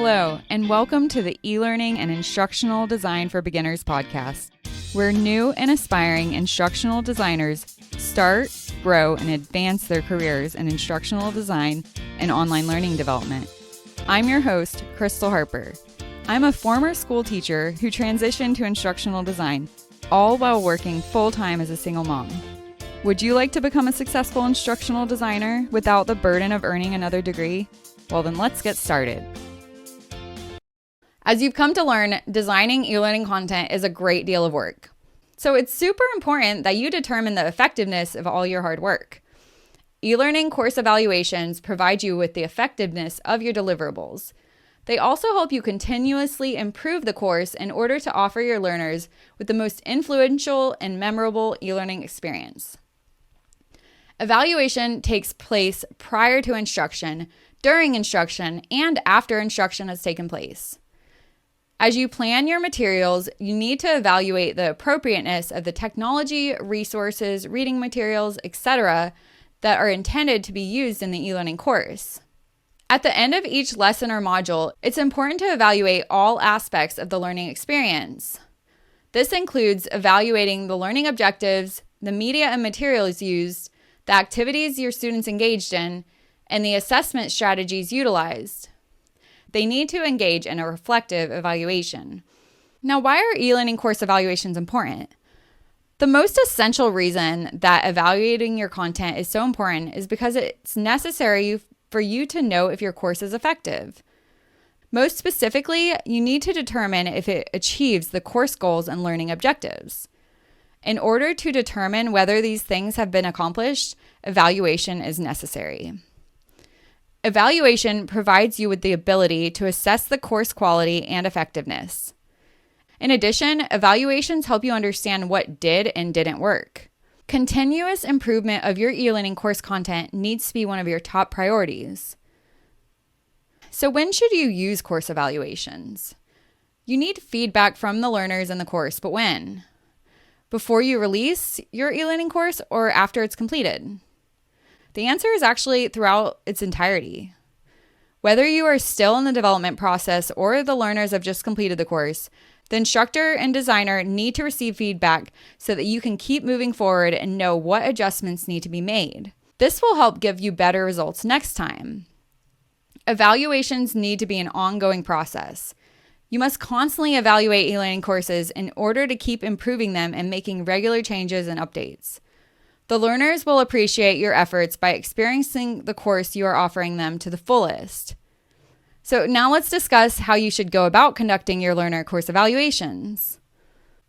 Hello, and welcome to the eLearning and Instructional Design for Beginners podcast, where new and aspiring instructional designers start, grow, and advance their careers in instructional design and online learning development. I'm your host, Crystal Harper. I'm a former school teacher who transitioned to instructional design, all while working full-time as a single mom. Would you like to become a successful instructional designer without the burden of earning another degree? Well, then let's get started. As you've come to learn, designing e-learning content is a great deal of work. So it's super important that you determine the effectiveness of all your hard work. E-learning course evaluations provide you with the effectiveness of your deliverables. They also help you continuously improve the course in order to offer your learners with the most influential and memorable e-learning experience. Evaluation takes place prior to instruction, during instruction, and after instruction has taken place. As you plan your materials, you need to evaluate the appropriateness of the technology, resources, reading materials, etc. that are intended to be used in the e-learning course. At the end of each lesson or module, it's important to evaluate all aspects of the learning experience. This includes evaluating the learning objectives, the media and materials used, the activities your students engaged in, and the assessment strategies utilized. They need to engage in a reflective evaluation. Now, why are e-learning course evaluations important? The most essential reason that evaluating your content is so important is because it's necessary for you to know if your course is effective. Most specifically, you need to determine if it achieves the course goals and learning objectives. In order to determine whether these things have been accomplished, evaluation is necessary. Evaluation provides you with the ability to assess the course quality and effectiveness. In addition, evaluations help you understand what did and didn't work. Continuous improvement of your e-learning course content needs to be one of your top priorities. So when should you use course evaluations? You need feedback from the learners in the course, but when? Before you release your e-learning course or after it's completed? The answer is actually throughout its entirety. Whether you are still in the development process or the learners have just completed the course, the instructor and designer need to receive feedback so that you can keep moving forward and know what adjustments need to be made. This will help give you better results next time. Evaluations need to be an ongoing process. You must constantly evaluate e-learning courses in order to keep improving them and making regular changes and updates. The learners will appreciate your efforts by experiencing the course you are offering them to the fullest. So now let's discuss how you should go about conducting your learner course evaluations.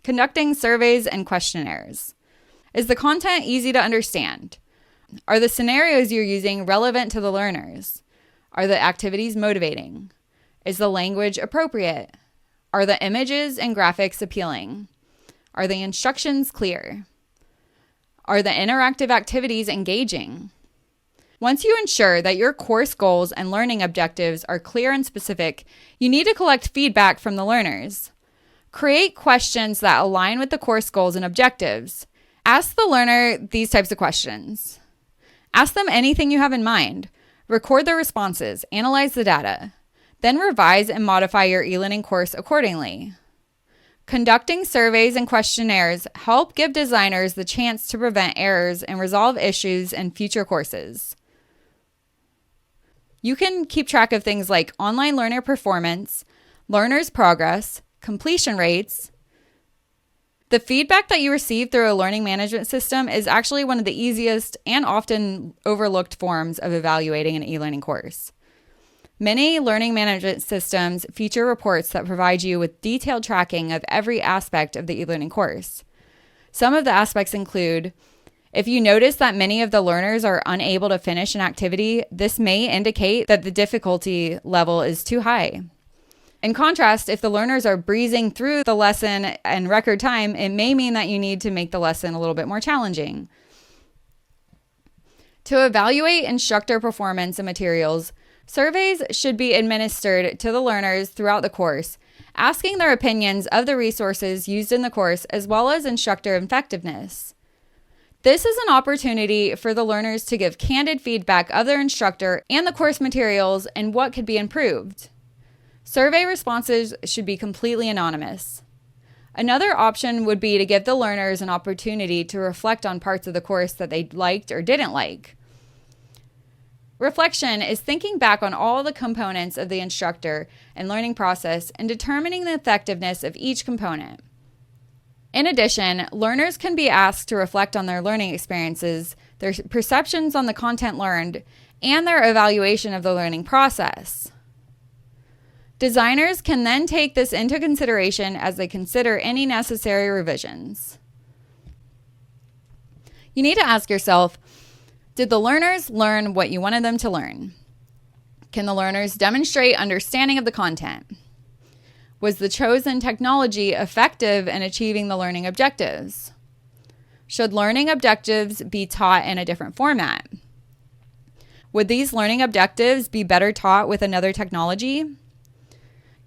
Conducting surveys and questionnaires. Is the content easy to understand? Are the scenarios you're using relevant to the learners? Are the activities motivating? Is the language appropriate? Are the images and graphics appealing? Are the instructions clear? Are the interactive activities engaging? Once you ensure that your course goals and learning objectives are clear and specific, you need to collect feedback from the learners. Create questions that align with the course goals and objectives. Ask the learner these types of questions. Ask them anything you have in mind. Record their responses, analyze the data. Then revise and modify your e-learning course accordingly. Conducting surveys and questionnaires help give designers the chance to prevent errors and resolve issues in future courses. You can keep track of things like online learner performance, learners' progress, completion rates. The feedback that you receive through a learning management system is actually one of the easiest and often overlooked forms of evaluating an e-learning course. Many learning management systems feature reports that provide you with detailed tracking of every aspect of the e-learning course. Some of the aspects include, if you notice that many of the learners are unable to finish an activity, this may indicate that the difficulty level is too high. In contrast, if the learners are breezing through the lesson in record time, it may mean that you need to make the lesson a little bit more challenging. To evaluate instructor performance and materials, surveys should be administered to the learners throughout the course, asking their opinions of the resources used in the course as well as instructor effectiveness. This is an opportunity for the learners to give candid feedback of their instructor and the course materials and what could be improved. Survey responses should be completely anonymous. Another option would be to give the learners an opportunity to reflect on parts of the course that they liked or didn't like. Reflection is thinking back on all the components of the instructor and learning process and determining the effectiveness of each component. In addition, learners can be asked to reflect on their learning experiences, their perceptions on the content learned, and their evaluation of the learning process. Designers can then take this into consideration as they consider any necessary revisions. You need to ask yourself, did the learners learn what you wanted them to learn? Can the learners demonstrate understanding of the content? Was the chosen technology effective in achieving the learning objectives? Should learning objectives be taught in a different format? Would these learning objectives be better taught with another technology?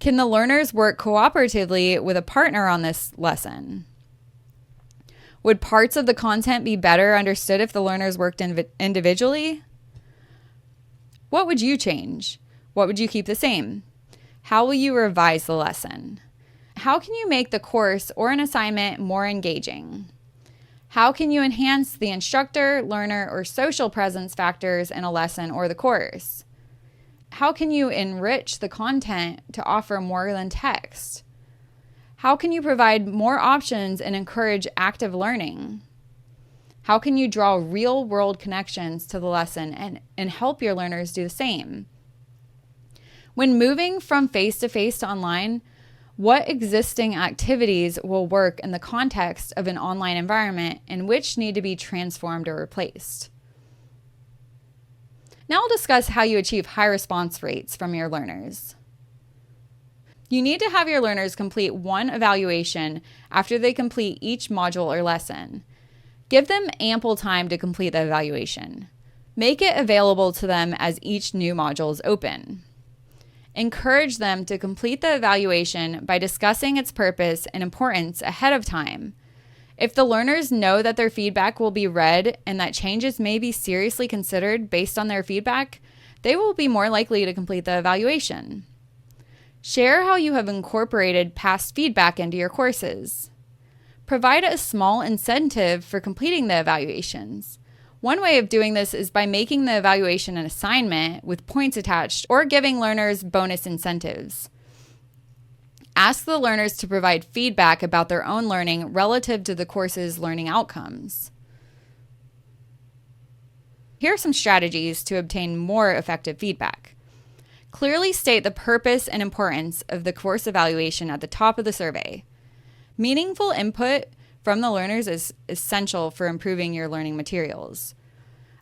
Can the learners work cooperatively with a partner on this lesson? Would parts of the content be better understood if the learners worked individually? What would you change? What would you keep the same? How will you revise the lesson? How can you make the course or an assignment more engaging? How can you enhance the instructor, learner, or social presence factors in a lesson or the course? How can you enrich the content to offer more than text? How can you provide more options and encourage active learning? How can you draw real-world connections to the lesson and help your learners do the same? When moving from face-to-face to online, what existing activities will work in the context of an online environment and which need to be transformed or replaced? Now I'll discuss how you achieve high response rates from your learners. You need to have your learners complete one evaluation after they complete each module or lesson. Give them ample time to complete the evaluation. Make it available to them as each new module is open. Encourage them to complete the evaluation by discussing its purpose and importance ahead of time. If the learners know that their feedback will be read and that changes may be seriously considered based on their feedback, they will be more likely to complete the evaluation. Share how you have incorporated past feedback into your courses. Provide a small incentive for completing the evaluations. One way of doing this is by making the evaluation an assignment with points attached or giving learners bonus incentives. Ask the learners to provide feedback about their own learning relative to the course's learning outcomes. Here are some strategies to obtain more effective feedback. Clearly state the purpose and importance of the course evaluation at the top of the survey. Meaningful input from the learners is essential for improving your learning materials.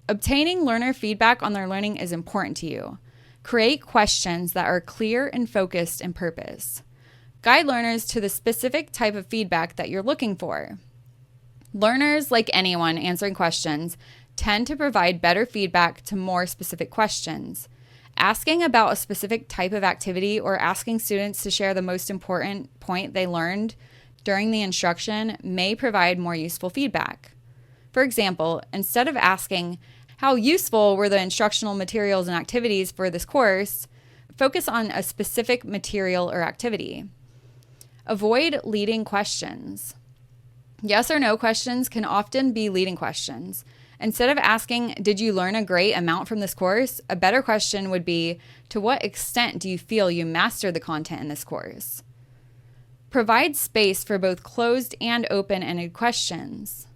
Obtaining learner feedback on their learning is important to you. Create questions that are clear and focused in purpose. Guide learners to the specific type of feedback that you're looking for. Learners, like anyone answering questions, tend to provide better feedback to more specific questions. Asking about a specific type of activity or asking students to share the most important point they learned during the instruction may provide more useful feedback. For example, instead of asking, how useful were the instructional materials and activities for this course, focus on a specific material or activity. Avoid leading questions. Yes or no questions can often be leading questions. Instead of asking, did you learn a great amount from this course? A better question would be, to what extent do you feel you mastered the content in this course? Provide space for both closed and open-ended questions.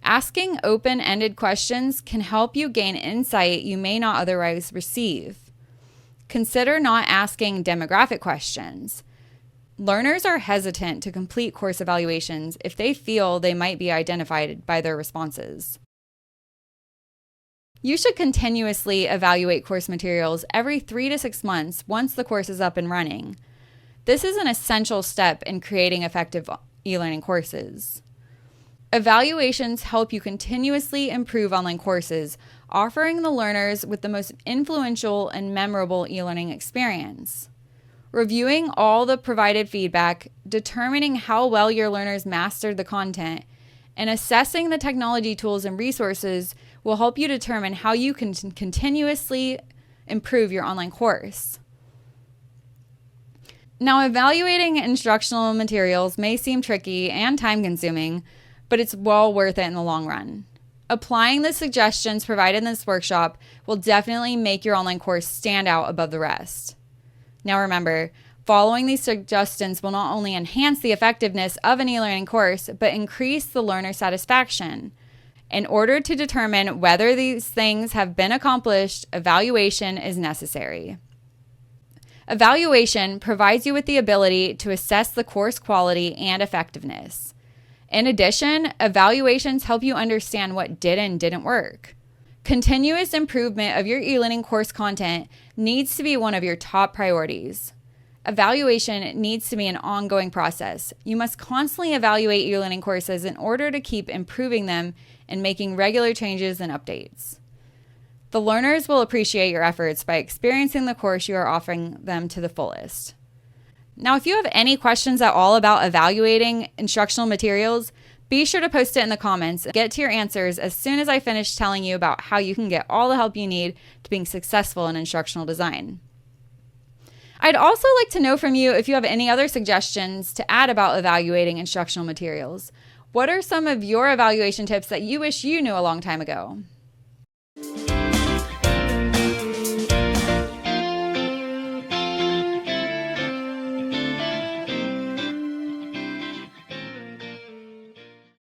Asking open-ended questions can help you gain insight you may not otherwise receive. Consider not asking demographic questions. Learners are hesitant to complete course evaluations if they feel they might be identified by their responses. You should continuously evaluate course materials every 3 to 6 months once the course is up and running. This is an essential step in creating effective e-learning courses. Evaluations help you continuously improve online courses, offering the learners with the most influential and memorable e-learning experience. Reviewing all the provided feedback, determining how well your learners mastered the content, and assessing the technology tools and resources will help you determine how you can continuously improve your online course. Now, evaluating instructional materials may seem tricky and time-consuming, but it's well worth it in the long run. Applying the suggestions provided in this workshop will definitely make your online course stand out above the rest. Now remember, following these suggestions will not only enhance the effectiveness of an e-learning course, but increase the learner satisfaction. In order to determine whether these things have been accomplished, evaluation is necessary. Evaluation provides you with the ability to assess the course quality and effectiveness. In addition, evaluations help you understand what did and didn't work. Continuous improvement of your e-learning course content needs to be one of your top priorities. Evaluation needs to be an ongoing process. You must constantly evaluate e-learning courses in order to keep improving them and making regular changes and updates. The learners will appreciate your efforts by experiencing the course you are offering them to the fullest. Now, if you have any questions at all about evaluating instructional materials, be sure to post it in the comments and get to your answers as soon as I finish telling you about how you can get all the help you need to being successful in instructional design. I'd also like to know from you if you have any other suggestions to add about evaluating instructional materials. What are some of your evaluation tips that you wish you knew a long time ago?